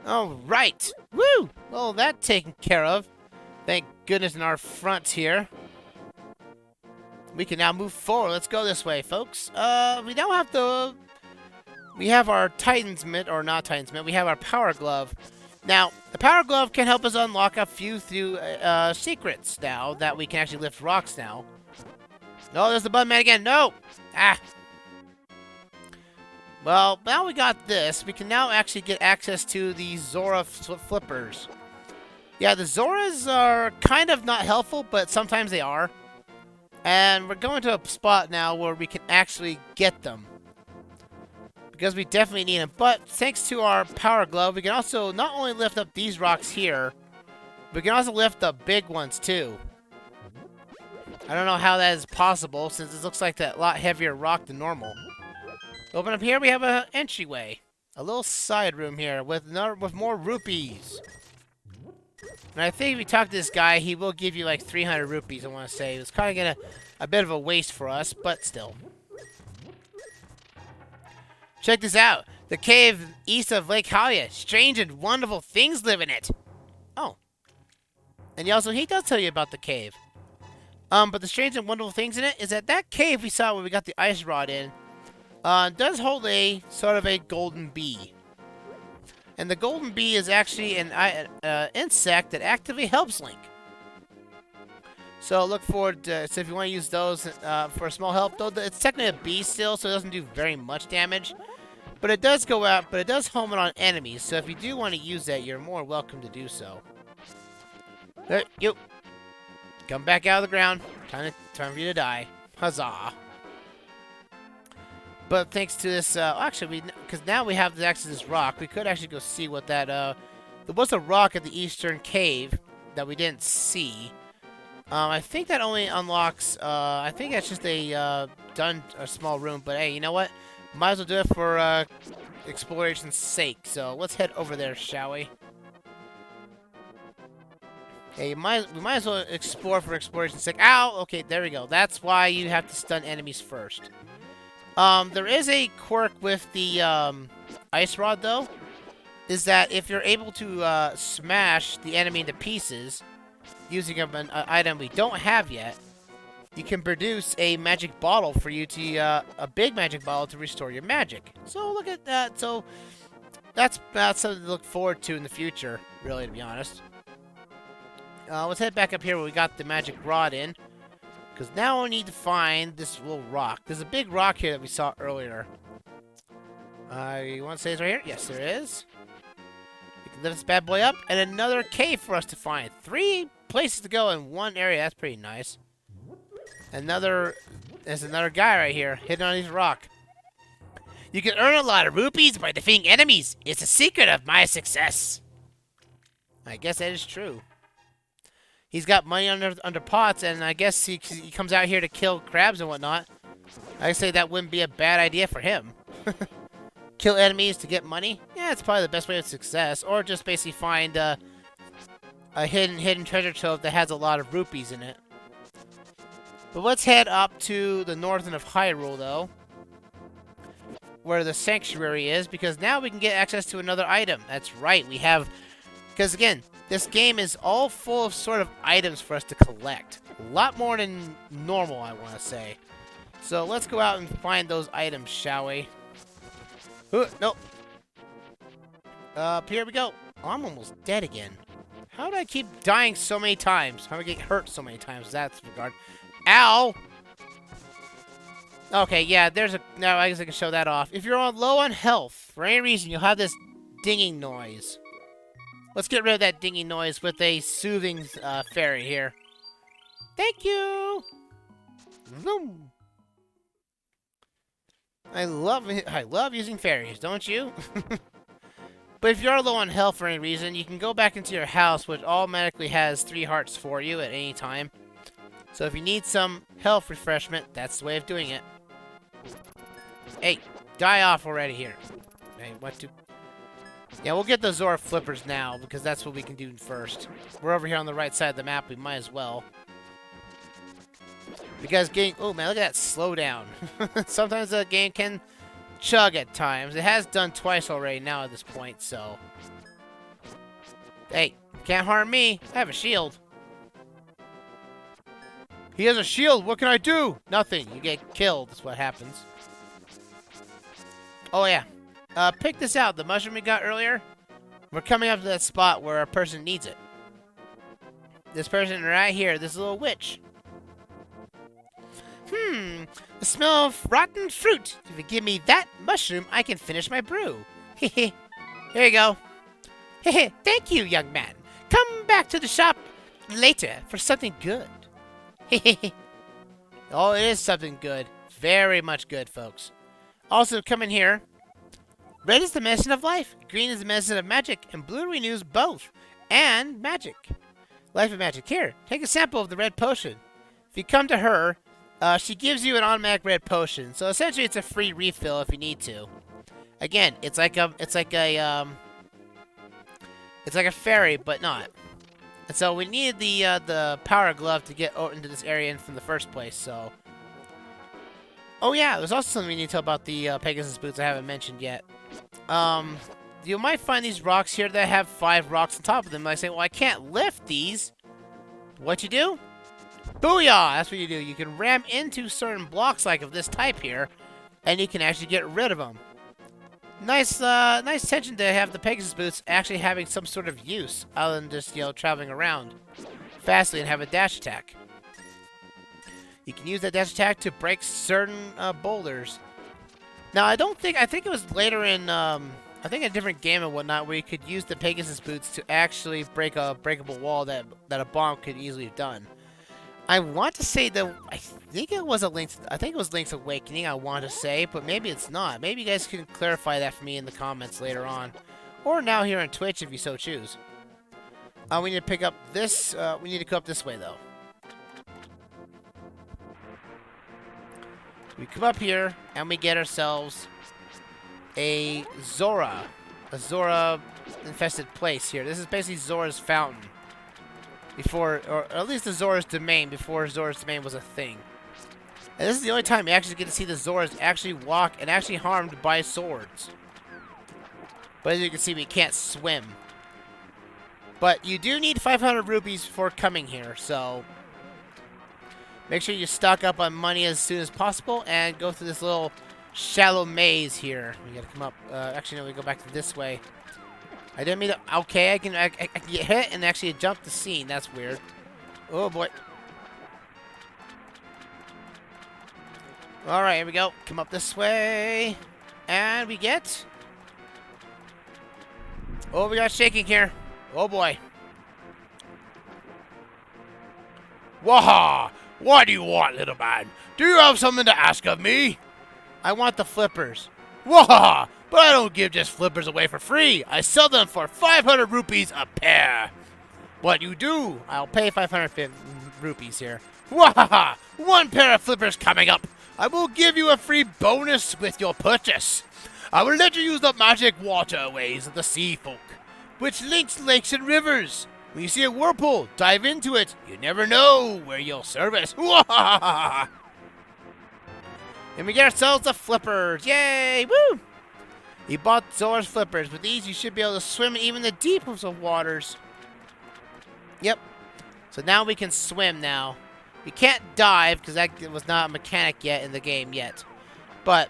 All right. Woo! Well, that taken care of. Thank goodness in our front here. We can now move forward. Let's go this way, folks. We now have the... We have our Titan's Mitt, or not Titan's Mitt. We have our Power Glove. Now, the Power Glove can help us unlock a few secrets now that we can actually lift rocks now. Oh, there's the Bun Man again. No! Ah! Well, now we got this. We can now actually get access to the Zora flippers. Yeah, the Zoras are kind of not helpful, but sometimes they are. And we're going to a spot now where we can actually get them. Because we definitely need them. But thanks to our Power Glove, we can also not only lift up these rocks here, we can also lift the big ones too. I don't know how that is possible, since it looks like a lot heavier rock than normal. Open up here, we have an entryway. A little side room here with more rupees. And I think if we talk to this guy, he will give you like 300 rupees, I want to say. It's kind of a bit of a waste for us, but still. Check this out. The cave east of Lake Hylia. Strange and wonderful things live in it. Oh. And he does tell you about the cave. But the strange and wonderful things in it is that cave we saw when we got the ice rod in does hold a sort of a golden bee. And the golden bee is actually an insect that actively helps Link. So look forward to, so if you want to use those for a small help, though it's technically a bee still, so it doesn't do very much damage. But it does go out, but it does home it on enemies, so if you do want to use that, you're more welcome to do so. There, you come back out of the ground. Time for you to die. Huzzah. But thanks to this, actually, because now we have access to this rock, we could actually go see what that, there was a rock at the eastern cave that we didn't see. I think that only unlocks, I think that's just a small room, but hey, you know what? Might as well do it for, exploration's sake, so let's head over there, shall we? Hey, we might as well explore for exploration's sake. Ow! Okay, there we go. That's why you have to stun enemies first. There is a quirk with the, ice rod, though, is that if you're able to, smash the enemy into pieces, using an item we don't have yet, you can produce a magic bottle for you to, a big magic bottle to restore your magic. So look at that. So that's something to look forward to in the future, really, to be honest. Let's head back up here where we got the magic rod in. Because now we need to find this little rock. There's a big rock here that we saw earlier. You want to say it's right here? Yes, there is. We can lift this bad boy up. And another cave for us to find. 3 places to go in one area. That's pretty nice. There's another guy right here, hidden on his rock. You can earn a lot of rupees by defeating enemies. It's a secret of my success. I guess that is true. He's got money under pots, and I guess he comes out here to kill crabs and whatnot. I say that wouldn't be a bad idea for him. Kill enemies to get money? Yeah, it's probably the best way of success. Or just basically find a hidden treasure trove that has a lot of rupees in it. But let's head up to the northern of Hyrule, though, where the sanctuary is, because now we can get access to another item. That's right, we have... Because, again, this game is all full of sort of items for us to collect. A lot more than normal, I want to say. So let's go out and find those items, shall we? Nope. Here we go. Oh, I'm almost dead again. How do I keep dying so many times? How do I get hurt so many times? That's regard. Ow! Okay, yeah, there's a... Now, I guess I can show that off. If you're low on health, for any reason, you'll have this dinging noise. Let's get rid of that dinging noise with a soothing fairy here. Thank you! Vroom. I love using fairies, don't you? But if you're low on health for any reason, you can go back into your house, which automatically has 3 hearts for you at any time. So if you need some health refreshment, that's the way of doing it. Hey, die off already here. Hey, what to... Yeah, we'll get the Zora flippers now, because that's what we can do first. We're over here on the right side of the map, we might as well. Because getting... Oh, man, look at that slowdown. Sometimes the game can chug at times. It has done twice already now at this point, so... Hey, can't harm me. I have a shield. He has a shield. What can I do? Nothing. You get killed. That's what happens. Oh, yeah. Pick this out. The mushroom we got earlier. We're coming up to that spot where a person needs it. This person right here. This little witch. The smell of rotten fruit. If you give me that mushroom, I can finish my brew. Here you go. Thank you, young man. Come back to the shop later for something good. Oh, it is something good. Very much good, folks. Also, come in here. Red is the medicine of life. Green is the medicine of magic. And blue renews both. And magic. Life and magic. Here, take a sample of the red potion. If you come to her, she gives you an automatic red potion. So essentially, it's a free refill if you need to. Again, it's like a fairy, but not. And so we needed the power glove to get into this area from the first place, so... Oh yeah, there's also something we need to tell about the Pegasus boots I haven't mentioned yet. You might find these rocks here that have 5 rocks on top of them. And I say, well, I can't lift these. What you do? Booyah! That's what you do. You can ram into certain blocks like of this type here, and you can actually get rid of them. Nice tension to have the Pegasus boots actually having some sort of use, other than just, traveling around fastly and have a dash attack. You can use that dash attack to break certain boulders. Now, I think it was later in, I think a different game and whatnot, where you could use the Pegasus boots to actually break a breakable wall that a bomb could easily have done. I want to say that I think it was Link's Awakening. I want to say, but maybe it's not. Maybe you guys can clarify that for me in the comments later on, or now here on Twitch if you so choose. We need to pick up this. We need to go up this way though. We come up here and we get ourselves a Zora infested place here. This is basically Zora's fountain. Before, or at least the Zora's domain, before Zora's domain was a thing. And this is the only time you actually get to see the Zoras actually walk and actually harmed by swords. But as you can see, we can't swim. But you do need 500 rupees before coming here, so make sure you stock up on money as soon as possible and go through this little shallow maze here. We gotta come up. Actually, no, we go back to this way. I didn't mean to... Okay, I can get hit and actually jump the scene. That's weird. Oh, boy. Alright, here we go. Come up this way. And we get... Oh, we got shaking here. Oh, boy. Waha! What do you want, little man? Do you have something to ask of me? I want the flippers. Waha! But I don't give just flippers away for free. I sell them for 500 rupees a pair. What you do? I'll pay 500 rupees here. Wahaha! 1 pair of flippers coming up. I will give you a free bonus with your purchase. I will let you use the magic waterways of the sea folk, which links lakes and rivers. When you see a whirlpool, dive into it. You never know where you'll service. Wahaha! And we get ourselves the flippers. Yay! Woo! You bought Zora's flippers. With these, you should be able to swim in even the deepest of waters. Yep. So now we can swim now. We can't dive, because that was not a mechanic yet in the game yet. But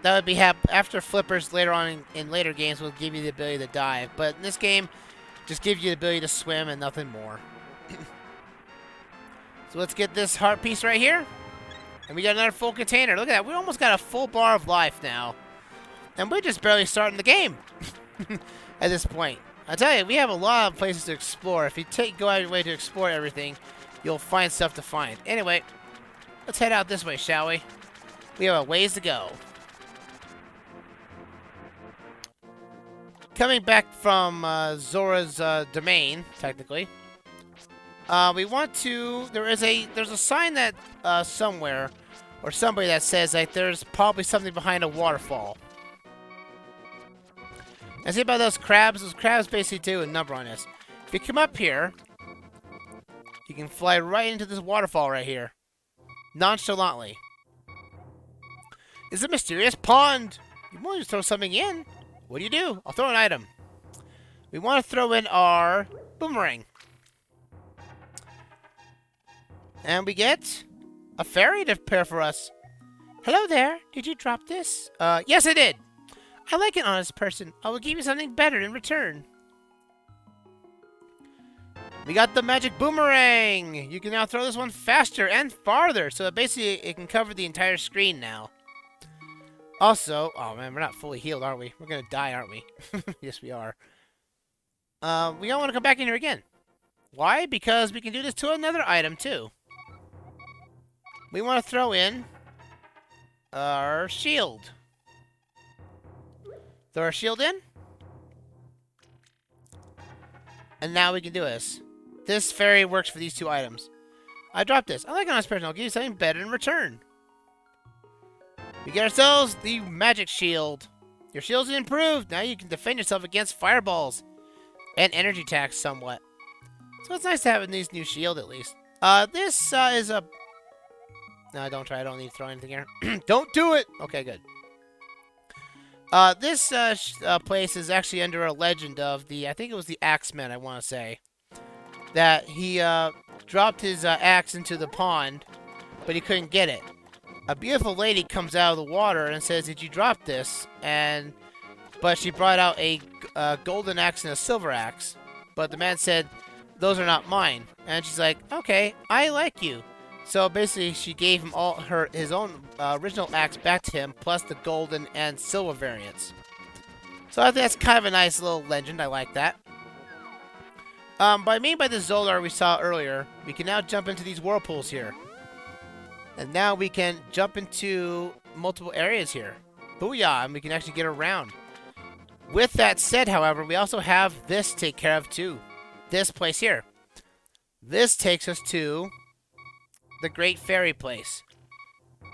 that would be after flippers later on in later games will give you the ability to dive. But in this game, just gives you the ability to swim and nothing more. So let's get this heart piece right here. And we got another full container. Look at that. We almost got a full bar of life now. And we're just barely starting the game at this point. I tell you, we have a lot of places to explore. If you go out of your way to explore everything, you'll find stuff to find. Anyway, let's head out this way, shall we? We have a ways to go. Coming back from Zora's domain, technically, we want to. There's a sign that somewhere or somebody that says like there's probably something behind a waterfall. And see about those crabs? Those crabs basically do a number on us. If you come up here, you can fly right into this waterfall right here. Nonchalantly. It's a mysterious pond. You want to throw something in? What do? I'll throw an item. We want to throw in our boomerang. And we get a fairy to pair for us. Hello there. Did you drop this? Yes, I did. I like an honest person. I will give you something better in return. We got the magic boomerang. You can now throw this one faster and farther. So basically, it can cover the entire screen now. Also, oh man, we're not fully healed, are we? We're going to die, aren't we? Yes, we are. We don't want to come back in here again. Why? Because we can do this to another item, too. We want to throw in our shield. Throw our shield in. And now we can do this. This fairy works for these two items. I dropped this. I like an honest person. I'll give you something better in return. We get ourselves the magic shield. Your shield's improved. Now you can defend yourself against fireballs and energy attacks somewhat. So it's nice to have a nice new shield at least. This is a... No, don't try. I don't need to throw anything here. Don't do it! Okay, good. This place is actually under a legend of the... I think it was the Alexman, I want to say. That he dropped his axe into the pond, but he couldn't get it. A beautiful lady comes out of the water and says, "Did you drop this?" But she brought out a golden axe and a silver axe. But the man said, "Those are not mine." And she's like, "Okay, I like you." So basically, she gave him his own original axe back to him, plus the golden and silver variants. So I think that's kind of a nice little legend. I like that. By the Zolar we saw earlier, we can now jump into these whirlpools here. And now we can jump into multiple areas here. Booyah! And we can actually get around. With that said, however, we also have this to take care of too. This place here. This takes us to the Great Fairy place.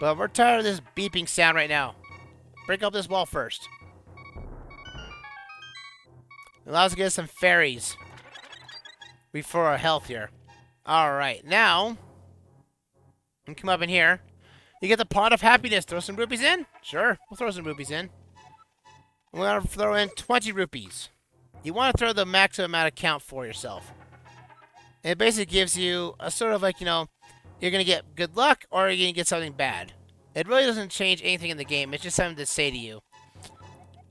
But we're tired of this beeping sound right now. Break up this wall first. Allows us to get some fairies. For our health here. Alright, now... You can come up in here. You get the pot of happiness. Throw some rupees in? Sure, we'll throw some rupees in. We're going to throw in 20 rupees. You want to throw the maximum amount of count for yourself. And it basically gives you a sort of like, you know, you're going to get good luck or you're going to get something bad. It really doesn't change anything in the game. It's just something to say to you.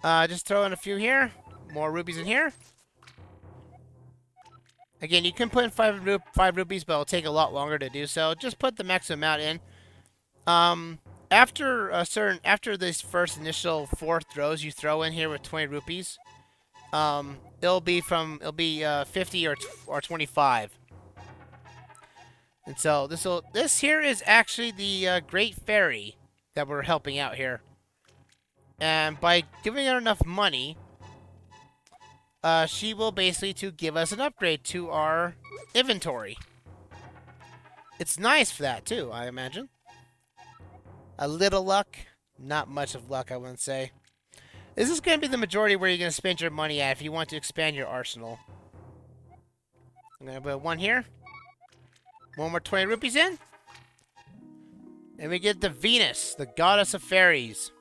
Just throw in a few here. More rupees in here. Again, you can put in 5 rupees, but it'll take a lot longer to do so. Just put the maximum amount in. After this first initial 4 throws you throw in here with 20 rupees, it'll be 50 or 25. And so this here is actually the Great Fairy that we're helping out here. And by giving her enough money, she will basically give us an upgrade to our inventory. It's nice for that too, I imagine. A little luck, not much of luck, I wouldn't say. This is going to be the majority where you're going to spend your money at if you want to expand your arsenal. I'm going to put 1 here. 1 more 20 rupees in. And we get the Venus, the goddess of fairies.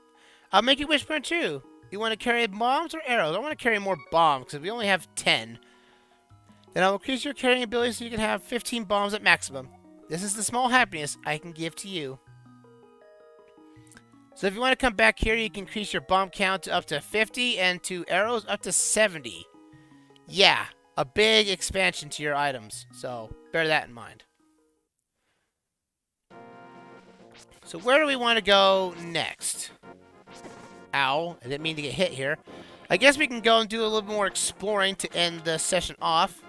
I'll make you wish for too. You want to carry bombs or arrows? I want to carry more bombs because we only have 10. Then I'll increase your carrying ability so you can have 15 bombs at maximum. This is the small happiness I can give to you. So if you want to come back here, you can increase your bomb count to up to 50 and to arrows up to 70. Yeah, a big expansion to your items. So bear that in mind. So where do we want to go next? Ow, I didn't mean to get hit here. I guess we can go and do a little more exploring to end the session off.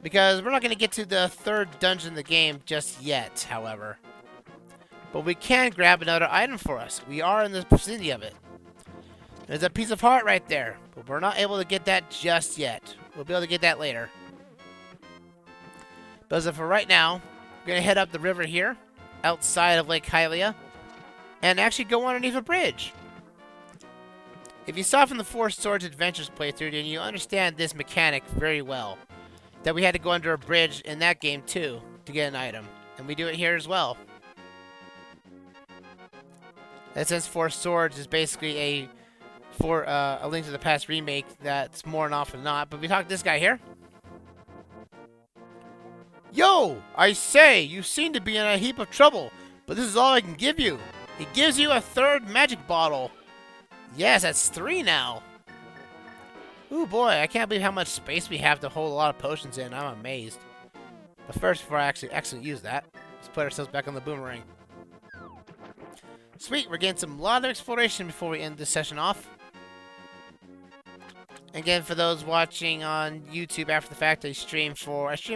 Because we're not going to get to the 3rd dungeon in the game just yet, however. But we can grab another item for us. We are in the vicinity of it. There's a piece of heart right there. But we're not able to get that just yet. We'll be able to get that later. But as of for right now, we're going to head up the river here. Outside of Lake Hylia. And actually go underneath a bridge. If you saw from the Four Swords Adventures playthrough, then you understand this mechanic very well. That we had to go under a bridge in that game too to get an item. And we do it here as well. And since Four Swords is basically a Link to the Past remake, that's more than often not. But we talk to this guy here. Yo! I say, you seem to be in a heap of trouble, but this is all I can give you. It gives you a third magic bottle. Yes, that's 3 now. Ooh boy, I can't believe how much space we have to hold a lot of potions in. I'm amazed. But first, before I actually use that, let's put ourselves back on the boomerang. Sweet, we're getting some lot of exploration before we end this session off. Again, for those watching on YouTube after the fact, I stream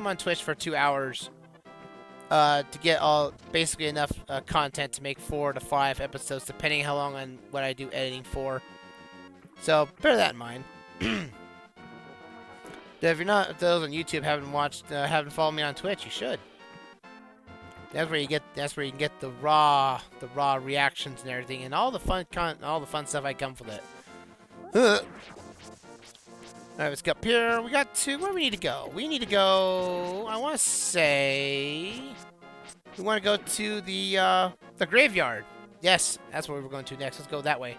on Twitch for 2 hours to get basically enough content to make 4 to 5 episodes, depending how long and what I do editing for. So bear that in mind. If those on YouTube haven't followed me on Twitch, you should. That's where you can get the raw reactions and everything, and all the fun stuff I come with it. Alright, let's go up here. We got to... Where do we need to go? We need to go... I want to say... We want to go to the graveyard. Yes, that's where we're going to next. Let's go that way.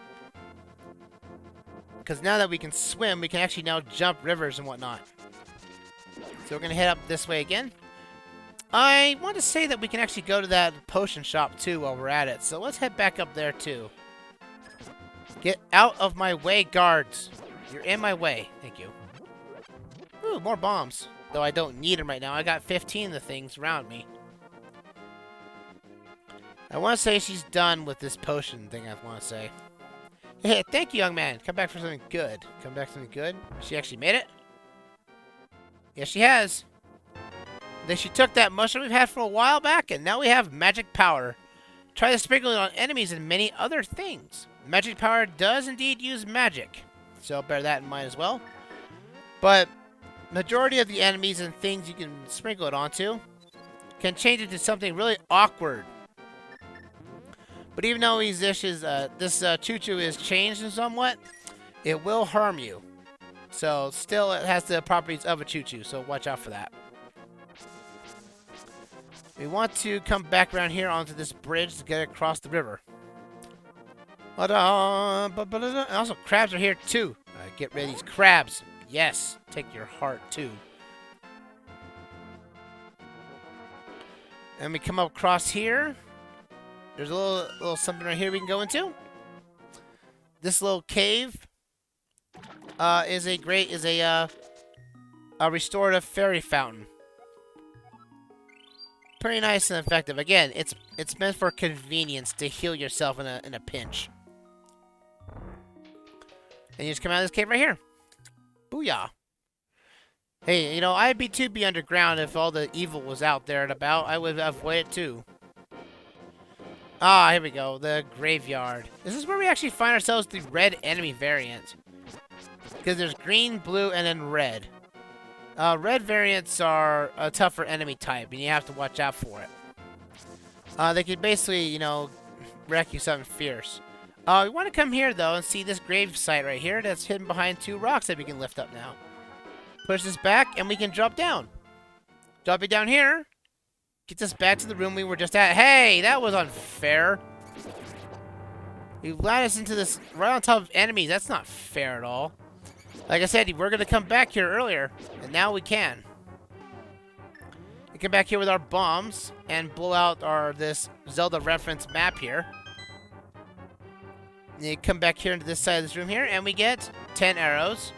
Because now that we can swim, we can actually now jump rivers and whatnot. So we're going to head up this way again. I want to say that we can actually go to that potion shop too while we're at it. So let's head back up there too. Get out of my way, guards. You're in my way. Thank you. Ooh, more bombs. Though I don't need them right now. I got 15 of the things around me. I want to say she's done with this potion thing, I want to say. Hey, thank you, young man. Come back for something good. Come back for something good? She actually made it? Yes, she has. Then she took that mushroom we've had for a while back, and now we have magic powder. Try to sprinkle it on enemies and many other things. Magic powder does indeed use magic. So bear that in mind as well. But majority of the enemies and things you can sprinkle it onto can change it to something really awkward. But even though this choo-choo is changed in somewhat, it will harm you. So still it has the properties of a choo-choo, so watch out for that. We want to come back around here onto this bridge to get across the river. And also, crabs are here too. Get rid of these crabs. Yes, take your heart too. And we come up across here. There's a little something right here we can go into. This little cave is a restorative fairy fountain. Pretty nice and effective. Again, it's meant for convenience to heal yourself in a pinch. And you just come out of this cave right here. Booyah. Hey, you know, I'd be underground if all the evil was out there and about. I would avoid it too. Ah, here we go. The graveyard. This is where we actually find ourselves the red enemy variant. Because there's green, blue, and then red. Red variants are a tougher enemy type, and you have to watch out for it. They could basically, you know, wreck you something fierce. We want to come here, though, and see this grave site right here that's hidden behind 2 rocks that we can lift up now. Push this back, and we can drop down. Drop it down here. Get us back to the room we were just at. Hey, that was unfair. You landed us into this right on top of enemies. That's not fair at all. Like I said, we're going to come back here earlier, and now we can. We come back here with our bombs and blow out this Zelda reference map here. And you come back here into this side of this room here, and we get 10 arrows,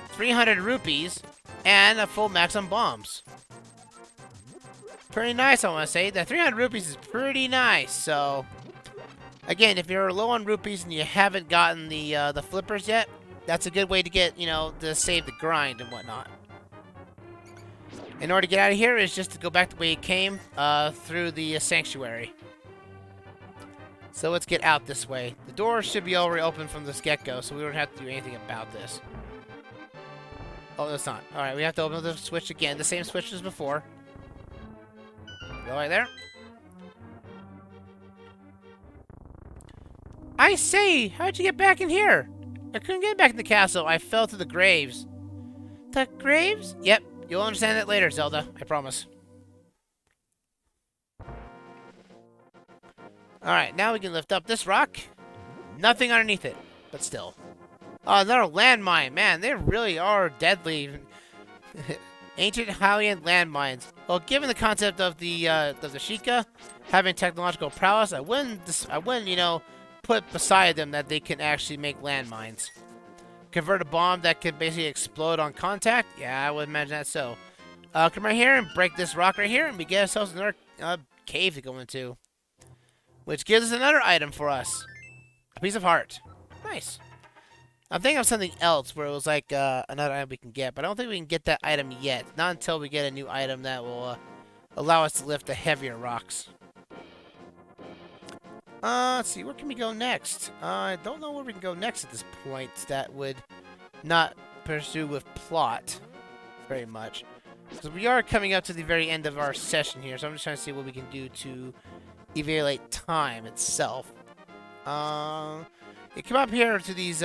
300 rupees, and a full max on bombs. Pretty nice, I want to say. The 300 rupees is pretty nice, so... Again, if you're low on rupees and you haven't gotten the flippers yet, that's a good way to get, you know, to save the grind and whatnot. In order to get out of here is just to go back the way you came, through the sanctuary. So let's get out this way. The door should be already open from this get-go, so we don't have to do anything about this. Oh, that's not. Alright, we have to open the switch again. The same switch as before. Go right there. I say, how'd you get back in here? I couldn't get back in the castle. I fell to the graves. The graves? Yep. You'll understand that later, Zelda. I promise. Alright, now we can lift up this rock. Nothing underneath it, but still. Oh, another landmine. Man, they really are deadly. Ancient Hylian landmines. Well, given the concept of the Sheikah having technological prowess, I wouldn't, you know, put beside them that they can actually make landmines. Convert a bomb that can basically explode on contact? Yeah, I would imagine that so. Come right here and break this rock right here, and we get ourselves another cave to go into. Which gives us another item for us. A piece of heart. Nice. I'm thinking of something else where it was like another item we can get, but I don't think we can get that item yet. Not until we get a new item that will allow us to lift the heavier rocks. Let's see, where can we go next? I don't know where we can go next at this point that would not pursue with plot very much. Because we are coming up to the very end of our session here, so I'm just trying to see what we can do to evaluate time itself. You come up here to these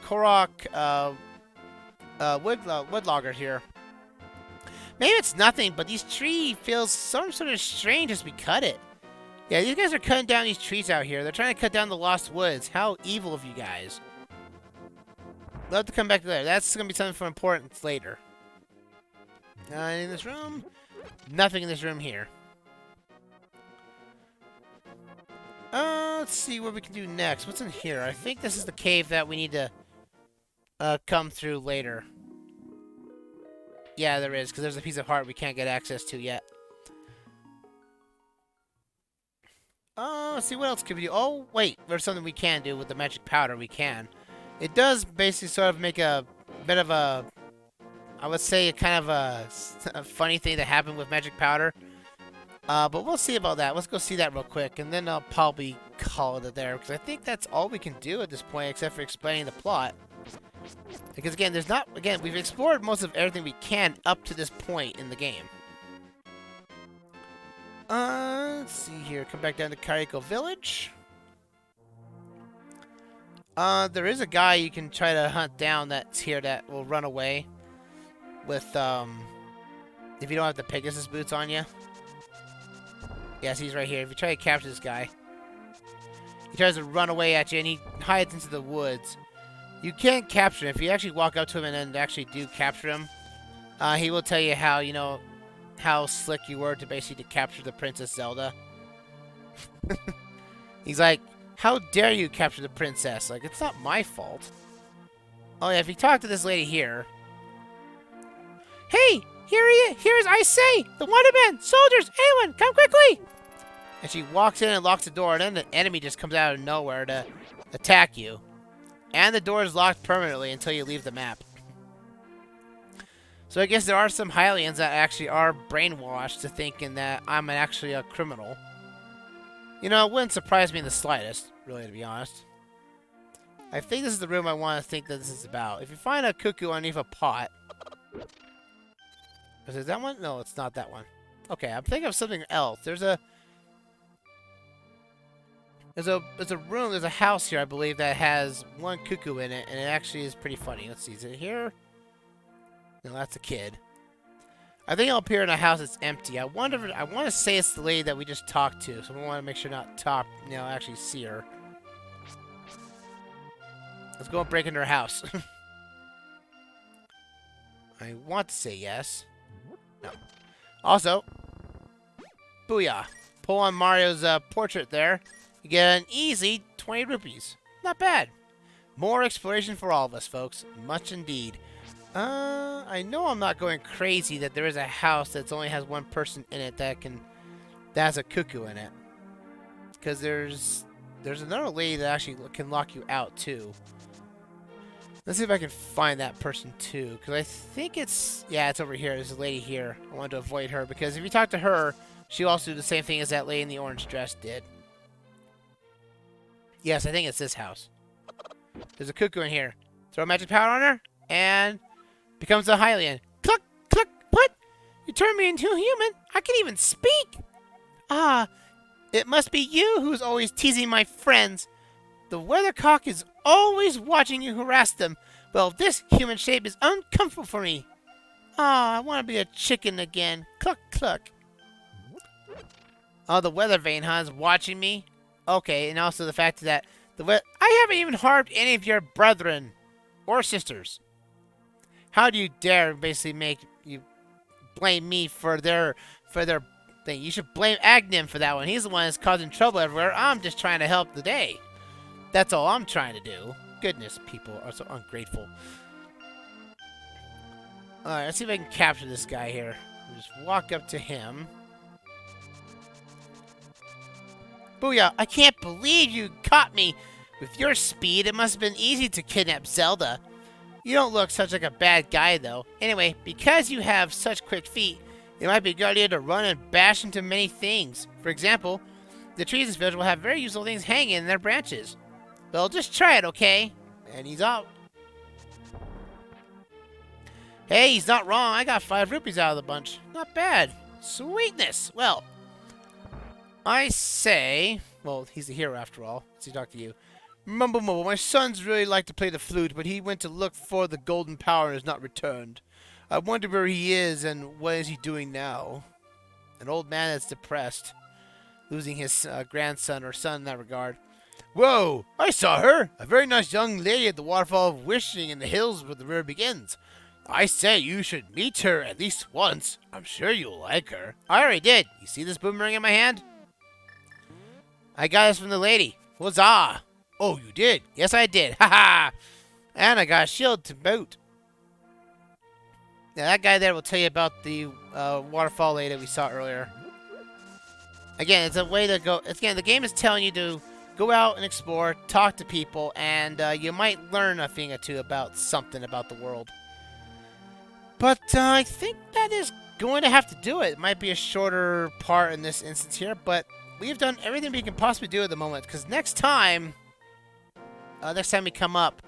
Korok wood loggers here. Maybe it's nothing, but this tree feels some sort of strange as we cut it. Yeah, these guys are cutting down these trees out here. They're trying to cut down the lost woods. How evil of you guys. We'll have to come back later. That's going to be something for importance later. In this room? Nothing in this room here. Let's see what we can do next. What's in here? I think this is the cave that we need to come through later. Yeah, there is, because there's a piece of heart we can't get access to yet. Let's see, what else could we do? Oh, wait, there's something we can do with the magic powder. We can. It does basically sort of make a bit of a, I would say, kind of a funny thing that happened with magic powder. But we'll see about that. Let's go see that real quick, and then I'll probably call it there, because I think that's all we can do at this point, except for explaining the plot. Because again, we've explored most of everything we can up to this point in the game. Let's see here. Come back down to Kariko Village. There is a guy you can try to hunt down that's here that will run away with, if you don't have the Pegasus boots on you. Yes, he's right here. If you try to capture this guy, he tries to run away at you, and he hides into the woods. You can't capture him. If you actually walk up to him and then actually do capture him, he will tell you how, you know, how slick you were to basically capture the Princess Zelda. He's like, how dare you capture the princess? Like, it's not my fault. Oh yeah, if you talk to this lady here. Hey, here's I say, the Wonderman, soldiers, anyone, come quickly! And she walks in and locks the door, and then the enemy just comes out of nowhere to attack you. And the door is locked permanently until you leave the map. So I guess there are some Hylians that actually are brainwashed to thinking that I'm actually a criminal. You know, it wouldn't surprise me in the slightest, really, to be honest. I think this is the room I want to think that this is about. If you find a cuckoo underneath a pot... Is it that one? No, it's not that one. Okay, I'm thinking of something else. There's a room, there's a house here, I believe, that has one cuckoo in it, and it actually is pretty funny. Let's see, is it here? No, that's a kid. I think I'll appear in a house that's empty. I want to say it's the lady that we just talked to, so we want to make sure not actually see her. Let's go and break into her house. I want to say yes. No. Also, booyah. Pull on Mario's portrait there. You get an easy 20 rupees. Not bad. More exploration for all of us, folks. Much indeed. I know I'm not going crazy that there is a house that only has one person in it that has a cuckoo in it. Because there's another lady that actually can lock you out, too. Let's see if I can find that person, too. Because I think it's over here. There's a lady here. I wanted to avoid her, because if you talk to her, she'll also do the same thing as that lady in the orange dress did. Yes, I think it's this house. There's a cuckoo in here. Throw magic powder on her, and becomes a Hylian. Cluck, cluck, what? You turned me into a human? I can even speak! Ah, it must be you who's always teasing my friends. The weathercock is always watching you harass them. Well, this human shape is uncomfortable for me. Ah, I want to be a chicken again. Cluck, cluck. Oh, the weather vane, huh, is watching me? Okay, and also the fact that I haven't even harmed any of your brethren or sisters. How do you dare basically make you blame me for their thing? You should blame Agnim for that one. He's the one that's causing trouble everywhere. I'm just trying to help the day. That's all I'm trying to do. Goodness, people are so ungrateful. Alright, let's see if I can capture this guy here. We'll just walk up to him. Booyah, I can't believe you caught me. With your speed, it must have been easy to kidnap Zelda. You don't look such like a bad guy, though. Anyway, because you have such quick feet, it might be a good idea to run and bash into many things. For example, the trees in this village will have very useful things hanging in their branches. Well, just try it, okay? And he's out. Hey, he's not wrong. I got 5 rupees out of the bunch. Not bad. Sweetness. Well, I say... Well, he's a hero after all. Let's see, talk to you. Mumble mumble, my sons really like to play the flute, but he went to look for the golden power and has not returned. I wonder where he is and what is he doing now. An old man that's depressed, losing his grandson or son in that regard. Whoa, I saw her! A very nice young lady at the waterfall of Wishing in the hills where the river begins. I say you should meet her at least once. I'm sure you'll like her. I already did. You see this boomerang in my hand? I got this from the lady. Huzzah! Oh, you did? Yes, I did. Ha ha! And I got a shield to boot. Now, that guy there will tell you about the waterfall lady that we saw earlier. Again, it's a way to go. Again, the game is telling you to go out and explore, talk to people, and you might learn a thing or two about something about the world. But I think that is going to have to do it. It might be a shorter part in this instance here, but we've done everything we can possibly do at the moment. Because next time we come up,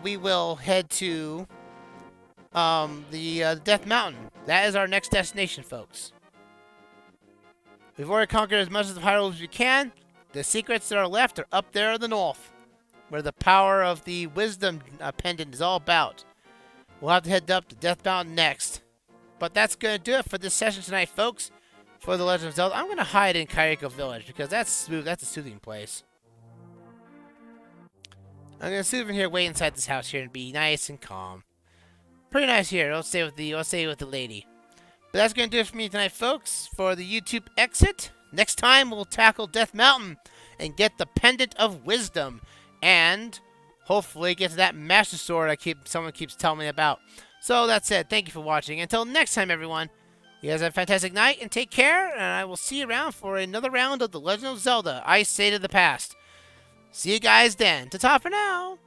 we will head to the Death Mountain. That is our next destination, folks. We've already conquered as much of the Hyrule as we can. The secrets that are left are up there in the north, where the power of the Wisdom pendant is all about. We'll have to head up to Death Mountain next. But that's going to do it for this session tonight, folks. For The Legend of Zelda, I'm going to hide in Kairiko Village because that's smooth. That's a soothing place. I'm going to sit over here, wait inside this house here, and be nice and calm. Pretty nice here. I'll stay with the lady. But that's going to do it for me tonight, folks. For the YouTube exit, next time we'll tackle Death Mountain and get the Pendant of Wisdom, and hopefully get to that Master Sword someone keeps telling me about. So that's it. Thank you for watching. Until next time, everyone. You guys have a fantastic night and take care. And I will see you around for another round of The Legend of Zelda: Ice State of the Past. See you guys then. Ta-ta for now.